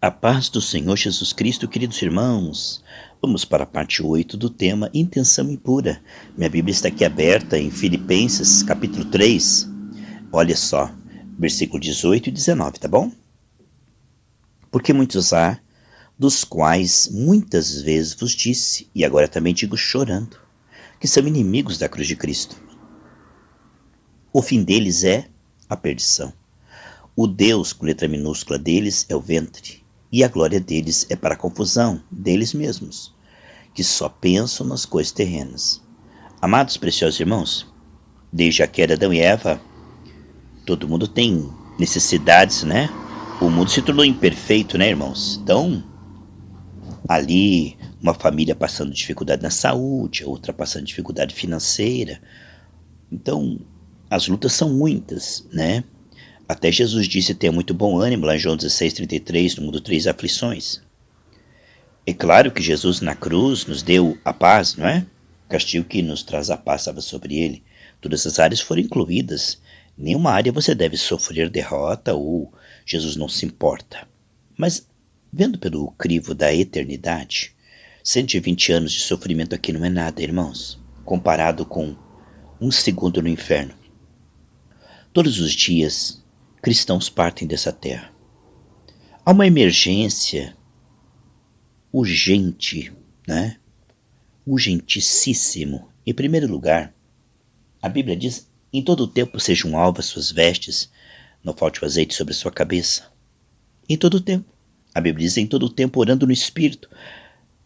A paz do Senhor Jesus Cristo, queridos irmãos. Vamos para a parte 8 do tema Intenção Impura. Minha Bíblia está aqui aberta em Filipenses, capítulo 3. Olha só, versículo 18 e 19, tá bom? Porque muitos há, dos quais muitas vezes vos disse, e agora também digo chorando, que são inimigos da cruz de Cristo. O fim deles é a perdição. O Deus, com letra minúscula deles, é o ventre. E a glória deles é para a confusão deles mesmos, que só pensam nas coisas terrenas. Amados preciosos irmãos, desde a queda de Adão e Eva, todo mundo tem necessidades, né? O mundo se tornou imperfeito, né, irmãos? Então, ali, uma família passando dificuldade na saúde, outra passando dificuldade financeira. Então, as lutas são muitas, né? Até Jesus disse ter muito bom ânimo, lá em João 16:33, no mundo 3 aflições. É claro que Jesus na cruz nos deu a paz, não é? O castigo que nos traz a paz estava sobre ele. Todas as áreas foram incluídas. Nenhuma área você deve sofrer derrota ou Jesus não se importa. Mas, vendo pelo crivo da eternidade, 120 anos de sofrimento aqui não é nada, irmãos, comparado com um segundo no inferno. Todos os dias, cristãos partem dessa terra. Há uma emergência urgente, né? Urgentíssimo. Em primeiro lugar, a Bíblia diz: em todo o tempo sejam alvas suas vestes, não falte o azeite sobre a sua cabeça. Em todo o tempo. A Bíblia diz: em todo o tempo orando no Espírito,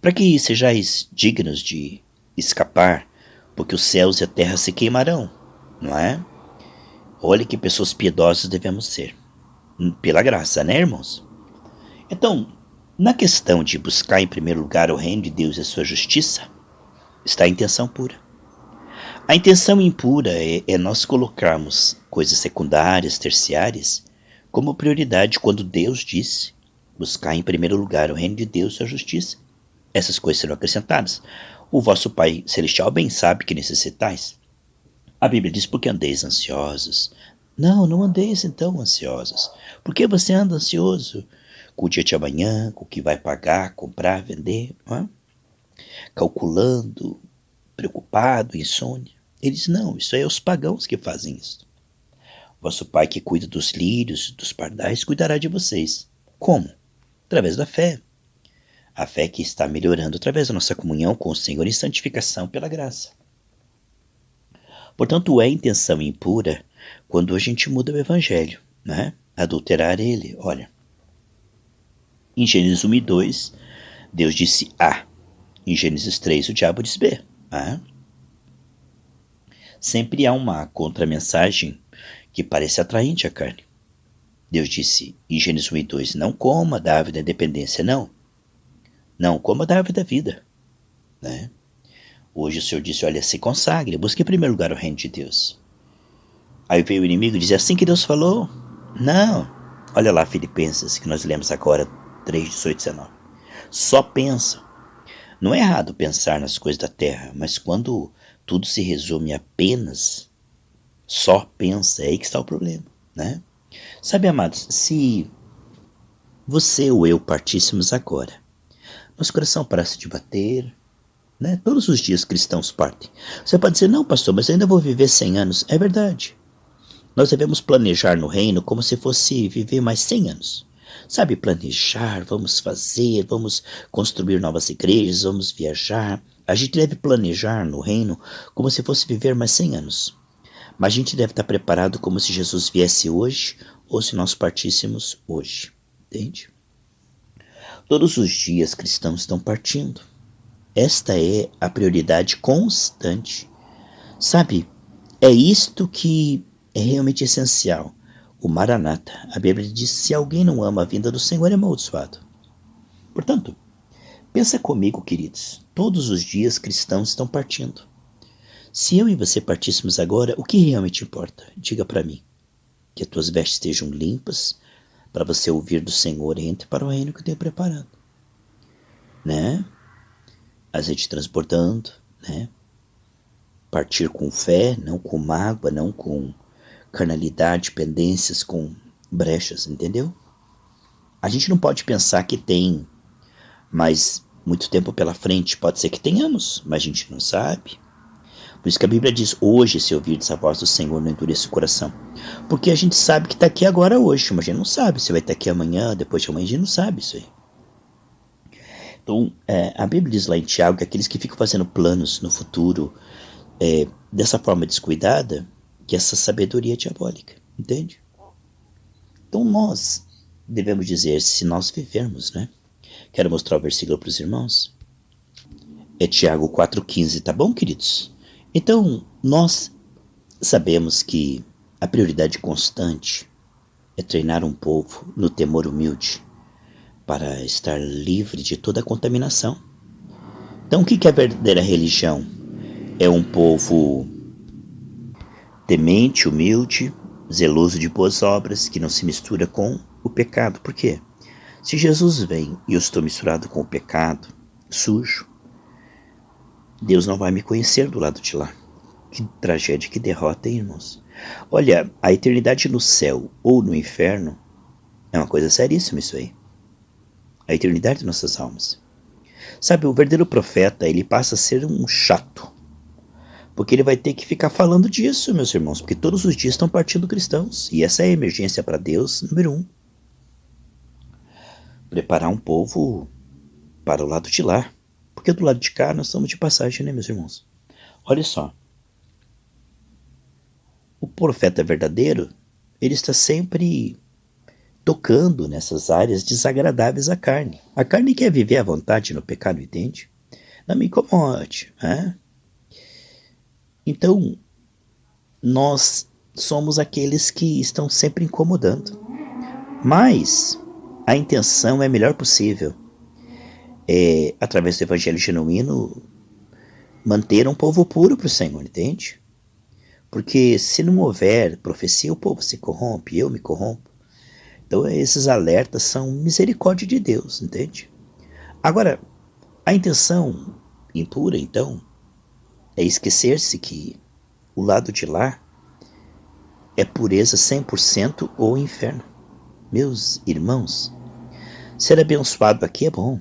para que sejais dignos de escapar, porque os céus e a terra se queimarão, não é? Olha que pessoas piedosas devemos ser. Pela graça, né, irmãos? Então, na questão de buscar em primeiro lugar o reino de Deus e a sua justiça, está a intenção pura. A intenção impura é nós colocarmos coisas secundárias, terciárias, como prioridade quando Deus disse: buscar em primeiro lugar o reino de Deus e a justiça. Essas coisas serão acrescentadas. O vosso Pai Celestial bem sabe que necessitais. A Bíblia diz: porque andeis ansiosos. Não andeis então ansiosos. Por que você anda ansioso? Com o dia de amanhã, com o que vai pagar, comprar, vender, não é? Calculando, preocupado, insônia. Ele diz: não, isso é os pagãos que fazem isso. Vosso Pai que cuida dos lírios, dos pardais, cuidará de vocês. Como? Através da fé. A fé que está melhorando através da nossa comunhão com o Senhor em santificação pela graça. Portanto, é intenção impura quando a gente muda o evangelho, né? Adulterar ele. Olha, em Gênesis 1 e 2, Deus disse A. Em Gênesis 3, o diabo diz B. Sempre há uma contramensagem que parece atraente à carne. Deus disse em Gênesis 1 e 2, não coma da árvore da independência, não. Não coma da árvore da vida, né? Hoje o Senhor disse: olha, se consagre, busque em primeiro lugar o reino de Deus. Aí veio o inimigo e dizia: assim que Deus falou? Não. Olha lá Filipenses, que nós lemos agora, 3, 18 e 19. Só pensa. Não é errado pensar nas coisas da terra, mas quando tudo se resume apenas só pensa, é aí que está o problema, né? Sabe, amados, se você ou eu partíssemos agora, nosso coração parasse de bater, né? Todos os dias cristãos partem. Você pode dizer: não, pastor, mas eu ainda vou viver 100 anos. É verdade. Nós devemos planejar no reino como se fosse viver mais 100 anos. Sabe, planejar, vamos fazer, vamos construir novas igrejas, vamos viajar. A gente deve planejar no reino como se fosse viver mais 100 anos. Mas a gente deve estar preparado como se Jesus viesse hoje ou se nós partíssemos hoje. Entende? Todos os dias cristãos estão partindo. Esta é a prioridade constante. Sabe, é isto que é realmente essencial. O Maranata, a Bíblia diz: se alguém não ama a vinda do Senhor, é amaldiçoado. Portanto, pensa comigo, queridos. Todos os dias cristãos estão partindo. Se eu e você partíssemos agora, o que realmente importa? Diga para mim. Que as tuas vestes estejam limpas, para você ouvir do Senhor, entre para o reino que eu tenho preparado. Né? Azeite transbordando, né? Partir com fé, não com mágoa, não com carnalidade, pendências, com brechas, entendeu? A gente não pode pensar que tem mais muito tempo pela frente. Pode ser que tenhamos, mas a gente não sabe. Por isso que a Bíblia diz, hoje, se ouvirdes a voz do Senhor, não endureça o coração. Porque a gente sabe que está aqui agora hoje, mas a gente não sabe se vai estar aqui amanhã, depois de amanhã, a gente não sabe isso aí. Então, a Bíblia diz lá em Tiago que aqueles que ficam fazendo planos no futuro dessa forma descuidada, que essa sabedoria é diabólica, entende? Então nós devemos dizer, se nós vivermos, né? Quero mostrar o versículo para os irmãos. É Tiago 4,15, tá bom, queridos? Então, nós sabemos que a prioridade constante é treinar um povo no temor humilde para estar livre de toda a contaminação. Então, o que é a verdadeira religião? É um povo temente, humilde, zeloso de boas obras, que não se mistura com o pecado. Por quê? Se Jesus vem e eu estou misturado com o pecado, sujo, Deus não vai me conhecer do lado de lá. Que tragédia, que derrota, hein, irmãos? Olha, a eternidade no céu ou no inferno é uma coisa seríssima isso aí. A eternidade de nossas almas. Sabe, o verdadeiro profeta, ele passa a ser um chato. Porque ele vai ter que ficar falando disso, meus irmãos, porque todos os dias estão partindo cristãos. E essa é a emergência para Deus, número 1. Preparar um povo para o lado de lá. Porque do lado de cá nós estamos de passagem, né, meus irmãos? Olha só. O profeta verdadeiro, ele está sempre tocando nessas áreas desagradáveis à carne. A carne quer viver à vontade no pecado, entende? Não me incomode, né? Então, nós somos aqueles que estão sempre incomodando. Mas a intenção é a melhor possível. Através do evangelho genuíno, manter um povo puro para o Senhor, entende? Porque se não houver profecia, o povo se corrompe, eu me corrompo. Então esses alertas são misericórdia de Deus, entende? Agora, a intenção impura, então, é esquecer-se que o lado de lá é pureza 100% ou inferno. Meus irmãos, ser abençoado aqui é bom.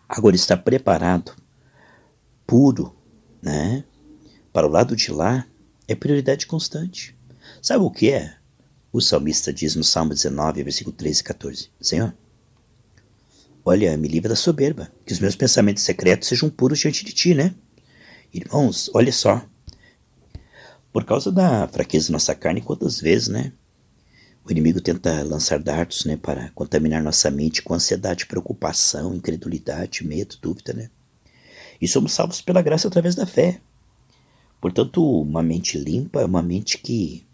Agora estar preparado, puro, né, para o lado de lá é prioridade constante. Sabe o que é? O salmista diz no Salmo 19, versículo 13 e 14. Senhor, olha, me livra da soberba, que os meus pensamentos secretos sejam puros diante de ti, né? Irmãos, olha só. Por causa da fraqueza da nossa carne, quantas vezes, né? O inimigo tenta lançar dardos, né? Para contaminar nossa mente com ansiedade, preocupação, incredulidade, medo, dúvida, né? E somos salvos pela graça através da fé. Portanto, uma mente limpa é uma mente que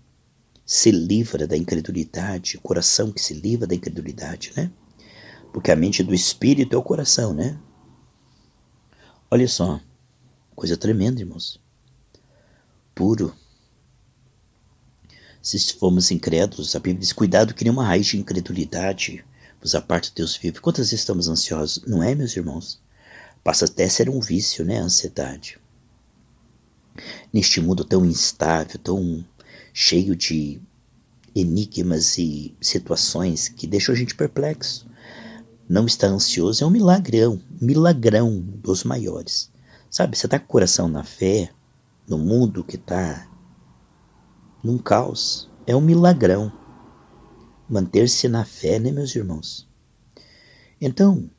se livra da incredulidade, coração que se livra da incredulidade, né? Porque a mente do espírito é o coração, né? Olha só, coisa tremenda, irmãos. Puro. Se formos incrédulos, a Bíblia diz, cuidado que nenhuma raiz de incredulidade vos aparte de Deus vivo. Quantas vezes estamos ansiosos? Não é, meus irmãos? Passa até a ser um vício, né, a ansiedade. Neste mundo tão instável, tão cheio de enigmas e situações que deixam a gente perplexo. Não estar ansioso é um milagrão dos maiores. Sabe, você está com o coração na fé, no mundo que está num caos, é um milagrão. Manter-se na fé, né, meus irmãos? Então,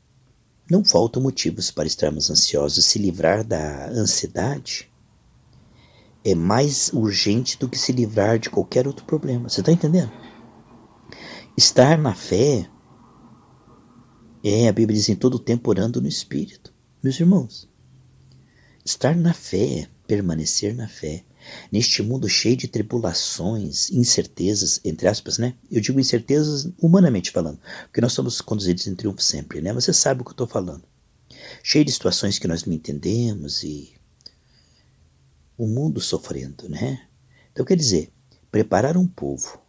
não faltam motivos para estarmos ansiosos. Se livrar da ansiedade é mais urgente do que se livrar de qualquer outro problema. Você está entendendo? Estar na fé a Bíblia diz em todo o tempo orando no Espírito. Meus irmãos, estar na fé, permanecer na fé, neste mundo cheio de tribulações, incertezas, entre aspas, né? Eu digo incertezas humanamente falando, porque nós somos conduzidos em triunfo sempre, né? Você sabe o que eu estou falando. Cheio de situações que nós não entendemos e o mundo sofrendo, né? Então quer dizer, preparar um povo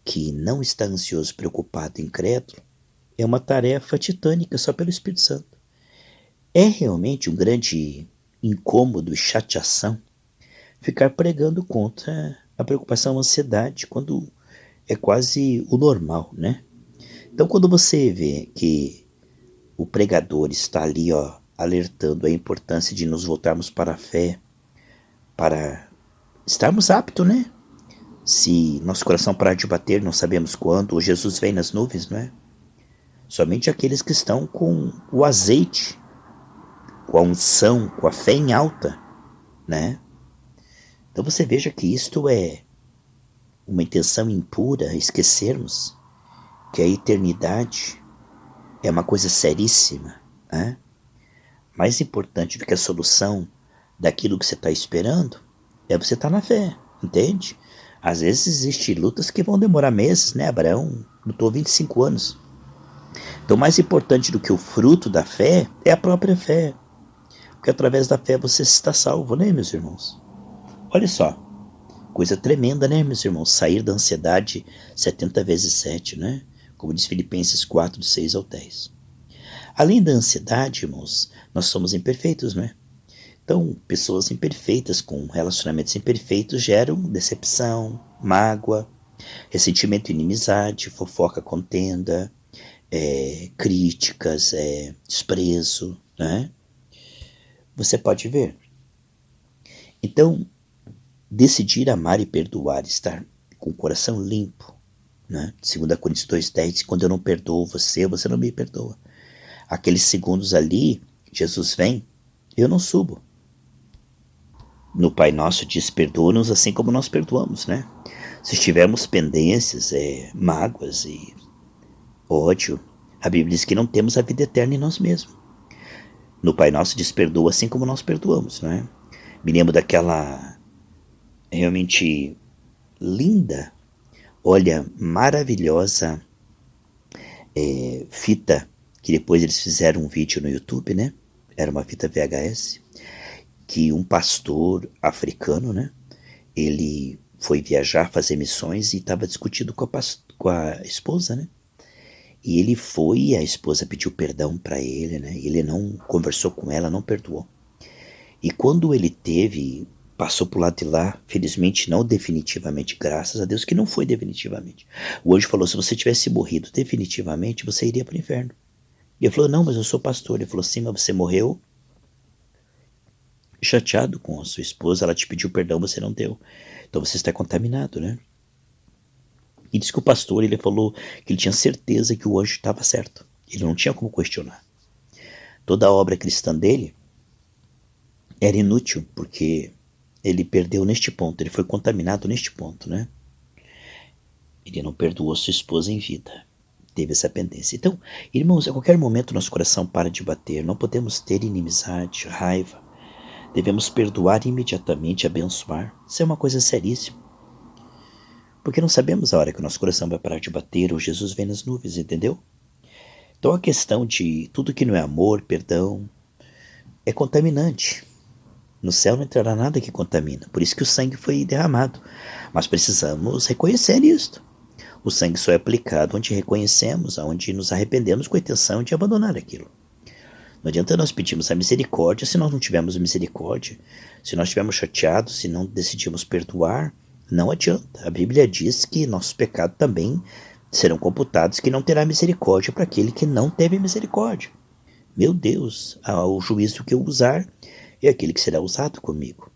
que não está ansioso, preocupado, incrédulo, é uma tarefa titânica só pelo Espírito Santo. É realmente um grande incômodo e chateação ficar pregando contra a preocupação, a ansiedade, quando é quase o normal, né? Então, quando você vê que o pregador está ali, alertando a importância de nos voltarmos para a fé, para estarmos aptos, né? Se nosso coração parar de bater, não sabemos quando, ou Jesus vem nas nuvens, não é? Somente aqueles que estão com o azeite, com a unção, com a fé em alta, né? Então você veja que isto é uma intenção impura, esquecermos que a eternidade é uma coisa seríssima, né? Mais importante do que a solução daquilo que você está esperando é você estar na fé, entende? Às vezes existem lutas que vão demorar meses, né? Abraão lutou 25 anos. Então, mais importante do que o fruto da fé é a própria fé. Porque através da fé você está salvo, né, meus irmãos? Olha só, coisa tremenda, né, meus irmãos? Sair da ansiedade 70 vezes 7, né? Como diz Filipenses 4, do 6 ao 10. Além da ansiedade, irmãos, nós somos imperfeitos, né? Então, pessoas imperfeitas com relacionamentos imperfeitos geram decepção, mágoa, ressentimento e inimizade, fofoca, contenda, críticas, desprezo, né? Você pode ver. Então, decidir amar e perdoar, estar com o coração limpo, né? 2 Coríntios 2,10, quando eu não perdoo você, você não me perdoa. Aqueles segundos ali, Jesus vem, eu não subo. No Pai Nosso diz, perdoa-nos assim como nós perdoamos, né? Se tivermos pendências, mágoas e ódio, a Bíblia diz que não temos a vida eterna em nós mesmos. No Pai Nosso diz, perdoa assim como nós perdoamos, né? Me lembro daquela realmente linda, olha, maravilhosa fita, que depois eles fizeram um vídeo no YouTube, né? Era uma fita VHS, que um pastor africano, né? Ele foi viajar, fazer missões e estava discutindo com a esposa, né? E ele foi e a esposa pediu perdão para ele, né? E ele não conversou com ela, não perdoou. E quando ele passou pro lado de lá, felizmente não definitivamente, graças a Deus que não foi definitivamente. O anjo falou, se você tivesse morrido definitivamente, você iria para o inferno. E ele falou, não, mas eu sou pastor. Ele falou, sim, mas você morreu chateado com a sua esposa, ela te pediu perdão, você não deu. Então você está contaminado, né? E disse que o pastor, ele falou que ele tinha certeza que o anjo estava certo. Ele não tinha como questionar. Toda a obra cristã dele era inútil, porque ele perdeu neste ponto, ele foi contaminado neste ponto, né? Ele não perdoou sua esposa em vida. Teve essa pendência. Então, irmãos, a qualquer momento nosso coração para de bater. Não podemos ter inimizade, raiva. Devemos perdoar imediatamente, abençoar. Isso é uma coisa seríssima. Porque não sabemos a hora que o nosso coração vai parar de bater ou Jesus vem nas nuvens, entendeu? Então a questão de tudo que não é amor, perdão, é contaminante. No céu não entrará nada que contamina. Por isso que o sangue foi derramado. Mas precisamos reconhecer isto. O sangue só é aplicado onde reconhecemos, onde nos arrependemos com a intenção de abandonar aquilo. Não adianta nós pedirmos a misericórdia se nós não tivermos misericórdia. Se nós estivermos chateados, se não decidimos perdoar, não adianta. A Bíblia diz que nossos pecados também serão computados, que não terá misericórdia para aquele que não teve misericórdia. Meu Deus, o juízo que eu usar é aquele que será usado comigo.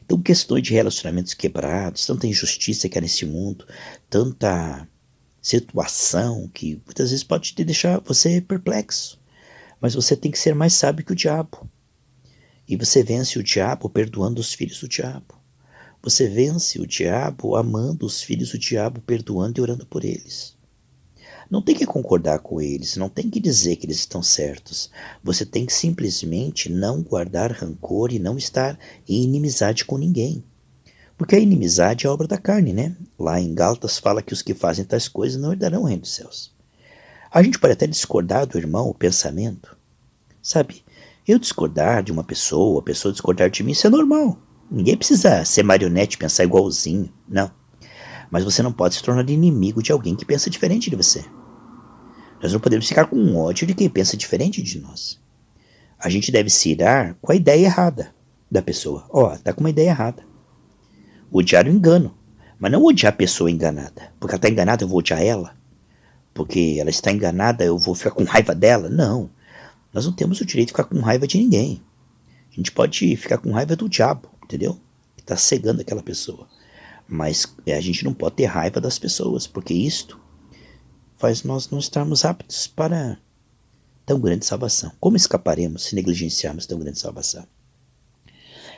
Então, questões de relacionamentos quebrados, tanta injustiça que há nesse mundo, tanta situação que muitas vezes pode te deixar você perplexo. Mas você tem que ser mais sábio que o diabo. E você vence o diabo perdoando os filhos do diabo. Você vence o diabo amando os filhos do diabo, perdoando e orando por eles. Não tem que concordar com eles, não tem que dizer que eles estão certos. Você tem que simplesmente não guardar rancor e não estar em inimizade com ninguém. Porque a inimizade é obra da carne, né? Lá em Gálatas fala que os que fazem tais coisas não herdarão o reino dos céus. A gente pode até discordar do irmão, o pensamento. Sabe, eu discordar de uma pessoa, a pessoa discordar de mim, isso é normal. Ninguém precisa ser marionete, pensar igualzinho, não. Mas você não pode se tornar inimigo de alguém que pensa diferente de você. Nós não podemos ficar com ódio de quem pensa diferente de nós. A gente deve se irar com a ideia errada da pessoa. Tá com uma ideia errada. Odiar o engano. Mas não odiar a pessoa enganada. Porque ela está enganada, eu vou odiar ela. porque ela está enganada, eu vou ficar com raiva dela. Não, nós não temos o direito de ficar com raiva de ninguém. A gente pode ficar com raiva do diabo, entendeu? Que está cegando aquela pessoa. Mas a gente não pode ter raiva das pessoas, porque isto faz nós não estarmos aptos para tão grande salvação. Como escaparemos se negligenciarmos tão grande salvação?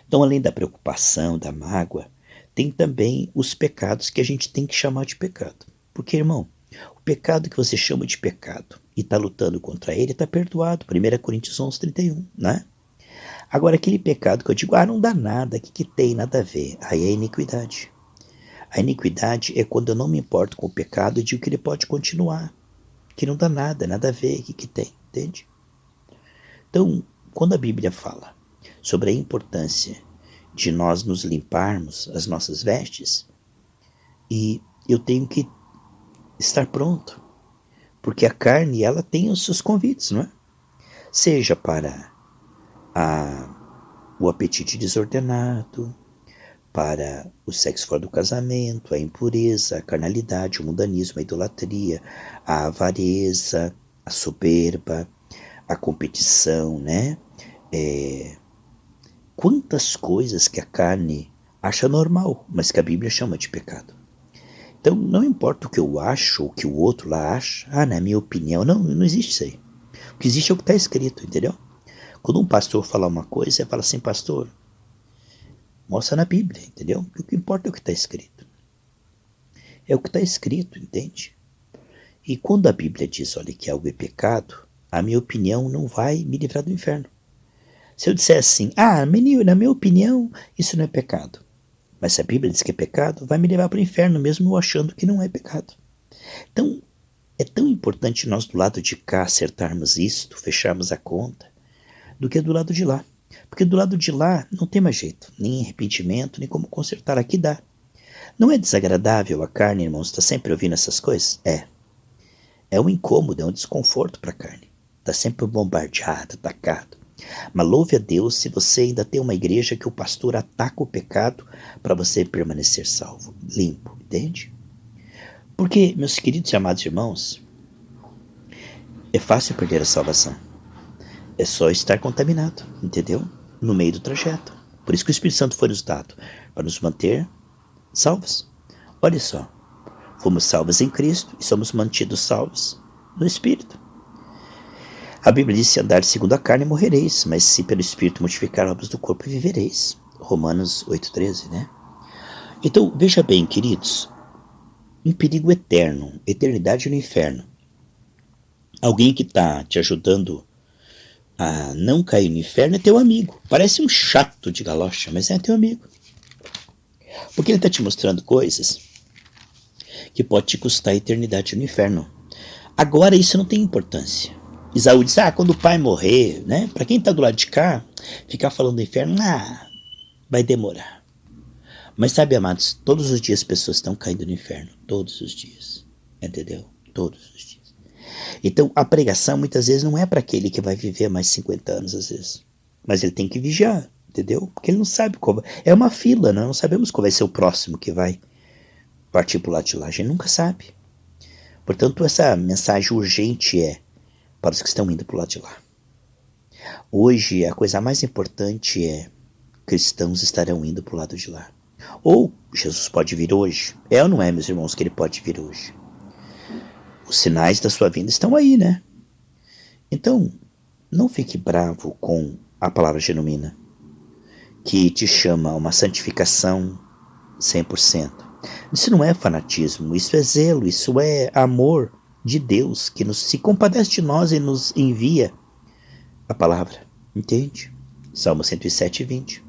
Então, além da preocupação, da mágoa, tem também os pecados que a gente tem que chamar de pecado. Porque, irmão, o pecado que você chama de pecado e está lutando contra ele está perdoado. 1 Coríntios 11:31, né? Agora, aquele pecado que eu digo, não dá nada, o que tem, nada a ver, aí é iniquidade. A iniquidade é quando eu não me importo com o pecado e digo que ele pode continuar, que não dá nada, nada a ver, o que tem, entende? Então, quando a Bíblia fala sobre a importância de nós nos limparmos as nossas vestes, e eu tenho que estar pronto, porque a carne, ela tem os seus convites, não é? Seja para o apetite desordenado, para o sexo fora do casamento, a impureza, a carnalidade, o mundanismo, a idolatria, a avareza, a soberba, a competição, né? Quantas coisas que a carne acha normal, mas que a Bíblia chama de pecado. Então, não importa o que eu acho, ou o que o outro lá acha, na minha opinião, não existe isso aí. O que existe é o que está escrito, entendeu? Quando um pastor fala uma coisa, ele fala assim, pastor, mostra na Bíblia, entendeu? O que importa é o que está escrito. É o que está escrito, entende? E quando a Bíblia diz, olha, que algo é pecado, a minha opinião não vai me livrar do inferno. Se eu disser assim, na minha opinião, isso não é pecado. Mas se a Bíblia diz que é pecado, vai me levar para o inferno, mesmo eu achando que não é pecado. Então, é tão importante nós do lado de cá acertarmos isto, fecharmos a conta, do que do lado de lá. Porque do lado de lá não tem mais jeito, nem arrependimento, nem como consertar. Aqui dá. Não é desagradável a carne, irmãos, está sempre ouvindo essas coisas? É um incômodo, é um desconforto para a carne. Está sempre bombardeado, atacado. Mas louve a Deus se você ainda tem uma igreja que o pastor ataca o pecado para você permanecer salvo, limpo, entende? Porque, meus queridos e amados irmãos, é fácil perder a salvação. É só estar contaminado, entendeu? No meio do trajeto. Por isso que o Espírito Santo foi nos dado, para nos manter salvos. Olha só, fomos salvos em Cristo e somos mantidos salvos no Espírito. A Bíblia diz, se andar segundo a carne morrereis, mas se pelo Espírito mortificar obras do corpo vivereis. Romanos 8:13, né? Então, veja bem, queridos, um perigo eterno, eternidade no inferno. Alguém que está te ajudando a não cair no inferno é teu amigo. Parece um chato de galocha, mas é teu amigo. Porque ele está te mostrando coisas que pode te custar a eternidade no inferno. Agora isso não tem importância. Isaú diz, quando o pai morrer, né? Para quem está do lado de cá, ficar falando do inferno, vai demorar. Mas sabe, amados, todos os dias pessoas estão caindo no inferno. Todos os dias. Entendeu? Todos os dias. Então, a pregação muitas vezes não é para aquele que vai viver mais 50 anos, às vezes. Mas ele tem que vigiar, entendeu? Porque ele não sabe qual. É uma fila, não sabemos qual vai ser o próximo que vai partir para o lado de lá. A gente nunca sabe. Portanto, essa mensagem urgente é para os que estão indo para o lado de lá. Hoje, a coisa mais importante é cristãos estarão indo para o lado de lá. Ou Jesus pode vir hoje. É ou não é, meus irmãos, que ele pode vir hoje? Os sinais da sua vinda estão aí, né? Então, não fique bravo com a palavra genuína, que te chama a uma santificação 100%. Isso não é fanatismo, isso é zelo, isso é amor de Deus, que se compadece de nós e nos envia a palavra, entende? Salmo 107:20.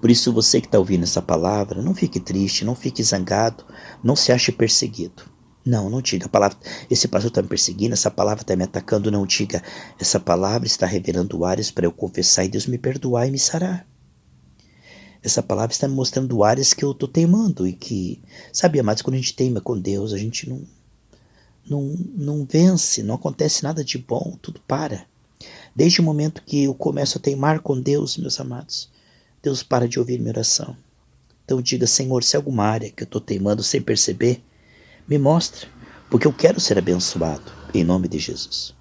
Por isso, você que está ouvindo essa palavra, não fique triste, não fique zangado, não se ache perseguido. Não diga a palavra, esse pastor está me perseguindo, essa palavra está me atacando. Não diga, essa palavra está revelando áreas para eu confessar e Deus me perdoar e me sarar. Essa palavra está me mostrando áreas que eu estou teimando e que, sabe, amados, quando a gente teima com Deus, a gente não vence, não acontece nada de bom, tudo para. Desde o momento que eu começo a teimar com Deus, meus amados, Deus para de ouvir minha oração. Então diga, Senhor, se há alguma área que eu estou teimando sem perceber, me mostra, porque eu quero ser abençoado, em nome de Jesus.